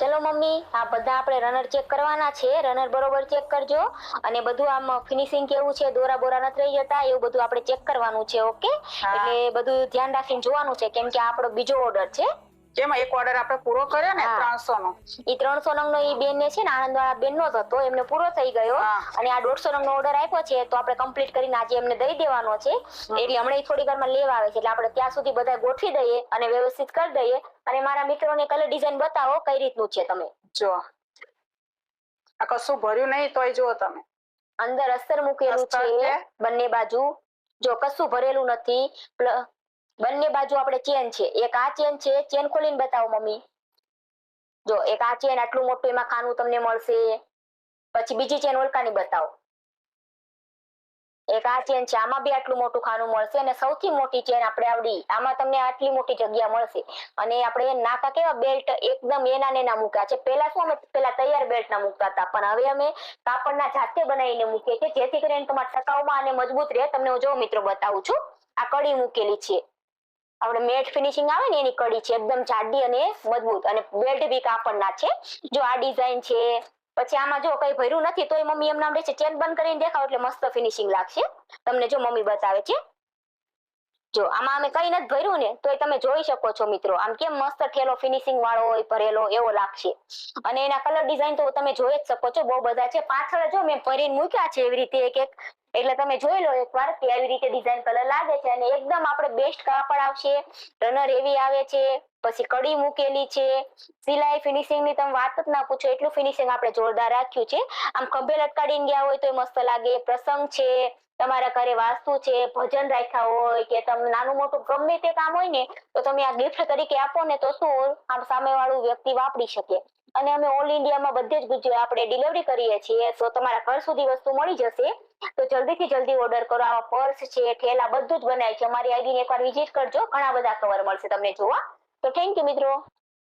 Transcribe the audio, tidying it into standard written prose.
ચલો મમ્મી, આ બધા આપણે રનર ચેક કરવાના છે. રનર બરોબર ચેક કરજો અને બધું આમ ફિનિશિંગ કેવું છે, દોરા બોરા નથી રહી જતા, એવું બધું આપણે ચેક કરવાનું છે. ઓકે, એટલે બધું ધ્યાન રાખીને જોવાનું છે, કેમ કે આ આપણો બીજો ઓર્ડર છે. જેમાં એક ઓર્ડર આપણે પૂરો કર્યો ને 300 નો, ઈ 300 નંગનો ઈ બેન ને છે ને આનંદવાળા બેન નો જ હતો, એમને પૂરો થઈ ગયો અને આ 150 નંગનો ઓર્ડર આપ્યો છે, તો આપણે કમ્પ્લીટ કરીને આજે એમને દઈ દેવાનો છે. એટલે હમણાં થોડી વારમાં લેવા આવે છે, એટલે આપણે ત્યાં સુધી બધા ગોઠવી દઈએ અને વ્યવસ્થિત કરી દઈએ. અને મારા મિત્રોને કલર ડિઝાઇન બતાવો કઈ રીતનું છે. તમે જો આ કશું ભર્યું નહીં તોય જો તમે અંદર અસ્તર મૂકેલું છે બંને બાજુ, જો કશું ભરેલું નથી. બંને બાજુ આપણે ચેન છે, એક આ ચેન છે, ચેન ખોલીને બતાવો મમ્મી. જો એક આ ચેન આટલું મોટું એમાં ખાનું તમને મળશે. પછી બીજી ચેન ઓલકાની બતાવો, એક આ ચેન છે, આમાં બી આટલું મોટું ખાનું મળશે અને સૌથી મોટી ચેન આપણે આવડી, આમાં તમને આટલી મોટી જગ્યા મળશે. અને આપણે નાકા કેવા બેલ્ટ એકદમ એના ને એના મૂક્યા છે. પેલા શું અમે તૈયાર બેલ્ટ ના મૂકતા હતા, પણ હવે અમે કાપડના જાતે બનાવીને મૂકીએ છીએ, જેથી કરીને તમારા ટકાઉમાં અને મજબૂત રહે. તમને હું જો મિત્રો બતાવું છું, આ કડી મૂકેલી છે, આપણે મેટ ફિનિશિંગ આવે ને એની કડી છે, એકદમ જાડી અને મજબૂત, અને બેલ્ટ બી કાપડના છે. જો આ ડિઝાઇન છે. પછી આમાં જો કઈ ભર્યું નથી તોય મમ્મી એમ નામ રહેશે. ચેન બંધ કરીને દેખાવ એટલે મસ્ત ફિનિશિંગ લાગશે તમને. જો મમ્મી બતાવે છે, જો આમાં અમે કઈ નથી ભર્યું ને તોય તમે જોઈ શકો છો મિત્રો, આમ કેમ મસ્ત ઠેલો ફિનિશિંગ વાળો હોય, ભરેલો એવો લાગશે. અને એના કલર ડિઝાઇન તો તમે જોઈ જ શકો છો, બહુ બધા છે. પાછળ જો મેં ભરીને મૂક્યા છે એવી રીતે એક એક, એટલે તમે જોઈ લો એકવાર કે આવી રીતે ડિઝાઇન કલર લાગે છે. અને એકદમ આપણે બેસ્ટ કાપડ આવશે, રનર એવી આવે છે, પછી કડી મૂકેલી છે, સિલાઈ ફિનિશિંગ ની તમે વાત જ ના પૂછો, એટલું ફિનિશિંગ આપણે જોરદાર રાખ્યું છે. આમ ખભે લટકાડીને ગયા હોય તો મસ્ત લાગે. પ્રસંગ છે, તમારા ઘરે વાસ્તુ છે, ભજન રાખ્યા હોય કે તમે નાનું મોટું ગમે તે કામ હોય ને, તો તમે આ ગિફ્ટ તરીકે આપો ને તો શું આમ સામેવાળું વ્યક્તિ વાપરી શકે. અને અમે ઓલ ઇન્ડિયામાં બધે જ ગુજરાત આપણે ડિલિવરી કરીએ છીએ, તો તમારા ઘર સુધી વસ્તુ મળી જશે. તો જલ્દીથી જલ્દી ઓર્ડર કરો. આવા પર્સ છે, થેલા બધું જ બનાય છે. અમારી આઈડીને એકવાર વિઝિટ કરજો, ઘણા બધા કવર મળશે તમને જોવા. તો થેન્ક યુ મિત્રો.